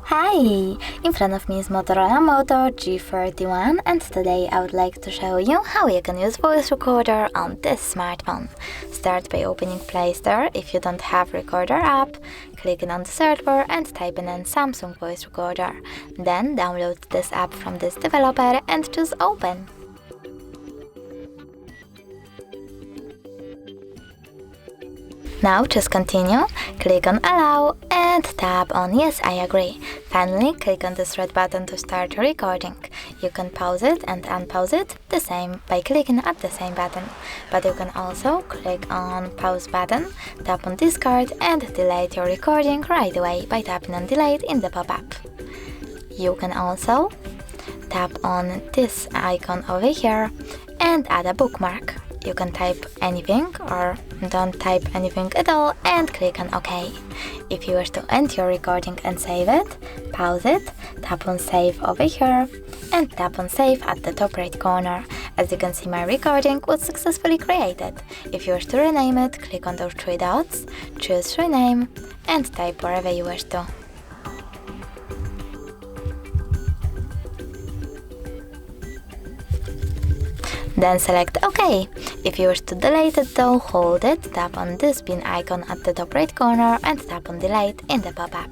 Hi! In front of me is Motorola Moto G41, and today I would like to show you how you can use voice recorder on this smartphone. Start by opening Play Store if you don't have recorder app, clicking on the search bar and typing in Samsung voice recorder. Then download this app from this developer and choose Open. Now choose Continue, click on Allow and tap on Yes, I agree. Finally, click on this red button to start recording. You can pause it and unpause it the same by clicking at the same button. But you can also click on Pause button, tap on Discard and delete your recording right away by tapping on Delete in the pop-up. You can also tap on this icon over here and add a bookmark. You can type anything or don't type anything at all and click on OK. If you wish to end your recording and save it, pause it, tap on Save over here and tap on Save at the top right corner. As you can see, my recording was successfully created. If you wish to rename it, click on those three dots, choose Rename and type wherever you wish to. Then select OK. If you wish to delete it though, hold it, tap on this bin icon at the top right corner and tap on Delete in the pop-up.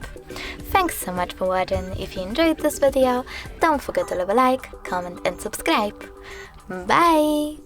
Thanks so much for watching. If you enjoyed this video, don't forget to leave a like, comment and subscribe. Bye!